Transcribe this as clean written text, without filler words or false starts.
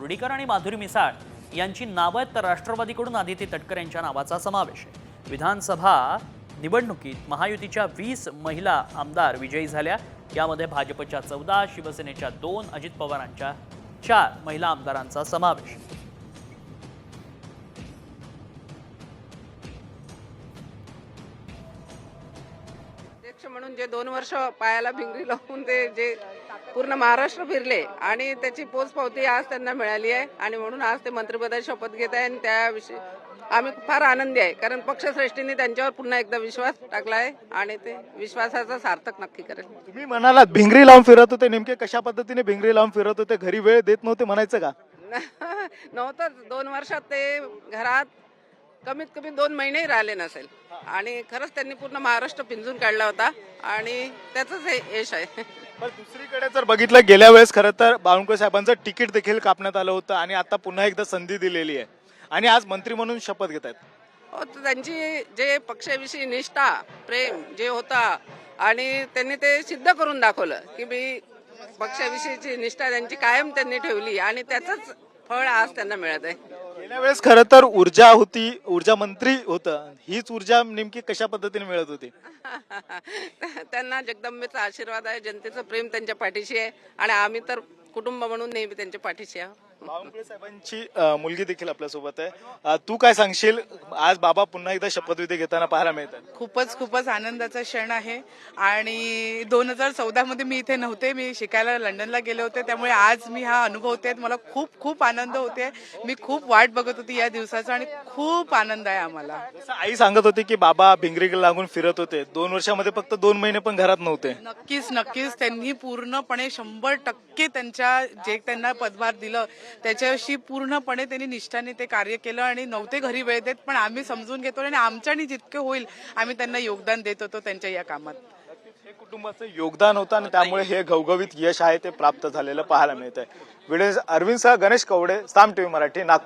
बोर्डीकर आणि माधुरी मिसाळ यांची नावं तर राष्ट्रवादीकडून आदिती तटकरे यांच्या नावाचा समावेश आहे। विधानसभा निवडणुकीत महायुतीच्या 20 महिला आमदार विजयी झाल्या। यामध्ये भाजपच्या 14, शिवसेनेच्या 2, अजित पवारांच्या 4 महिला आमदारांचा समावेश आहे। म्हणून जे 2 वर्ष पायाला भिंगरी लावून ते जे पूर्ण महाराष्ट्र फिरले आणि त्याची पोचपावती आज त्यांना मिळाली आहे आणि म्हणून आज ते मंत्रिपदाची शपथ घेत आहे आणि त्याविषयी आम्ही फार आनंदी आहे, कारण पक्षश्रेष्ठींनी त्यांच्यावर पुन्हा एकदा विश्वास टाकला आहे आणि ते विश्वासाचा सार्थक नक्की करेल। तुम्ही म्हणालात भिंगरी लावून फिरत होते, नेमके कशा पद्धतीने भिंगरी लावून फिरत होते? घरी वेळ देत नव्हते म्हणायचं का? नव्हतं, 2 वर्षात ते घरात कमीत कमी 2 महिनेही राहिले नसेल आणि खरंच त्यांनी पूर्ण महाराष्ट्र पिंजून काढला होता आणि त्याचंच हे यश आहे। पण दुसरीकडे जर बघितलं, गेल्या वेळेस खरं तर बावनकुळे साहेबांचं तिकीट देखील कापण्यात आलं होतं आणि आता पुन्हा एकदा संधी दिलेली आहे आणि आज मंत्री म्हणून शपथ घेत आहेत। हो, त्यांची जे पक्षाविषयी निष्ठा प्रेम जे होता आणि त्यांनी ते सिद्ध करून दाखवलं की मी पक्षाविषयीची निष्ठा त्यांची कायम त्यांनी ठेवली आणि त्याचंच फळ आज त्यांना मिळत आहे। गेल्या वेळेस खरं तर ऊर्जा होती, ऊर्जा मंत्री होतं, हीच ऊर्जा नेमकी कशा पद्धतीने मिळत होती? त्यांना जगदंबेचा आशीर्वाद आहे, जनतेचं प्रेम त्यांच्या पाठीशी आहे आणि आम्ही तर कुटुंब म्हणून नेहमी त्यांच्या पाठीशी आहोत। बावनकुळे साहेबांची मुलगी देखील आपल्यासोबत आहे, तू काय सांगशील? आज बाबा पुन्हा एकदा शपथविधी घेताना पाहायला मिळतात। खूपच आनंदाचा क्षण आहे आणि 2014 मध्ये मी इथे नव्हते, मी शिकायला लंडनला गेले होते, त्यामुळे आज मी हा अनुभवते, मला खूप आनंद होते। मी खूप वाट बघत होती या दिवसाचा आणि खूप आनंद आहे आम्हाला। आई सांगत होती की बाबा भिंगरी लागून फिरत होते, 2 वर्षामध्ये फक्त 2 महिने पण घरात नव्हते। नक्कीच त्यांनी पूर्णपणे 100% जे त्यांना पदभार दिलं त्याच्याशी पूर्णपणे त्यांनी निष्ठाने ते कार्य केलं आणि नव्हते घरी वेळ देत, पण आम्ही समजून घेतो आणि आमच्यानी जितके होईल आम्ही त्यांना योगदान देत होतो त्यांच्या या कामात। हे कुटुंबाचं योगदान होतं आणि त्यामुळे हे घवघवीत यश आहे ते प्राप्त झालेलं पाहायला मिळतंय। व्हिडिओ अरविंद सह गणेश कवडे, साम टीव्ही मराठी, नागपूर।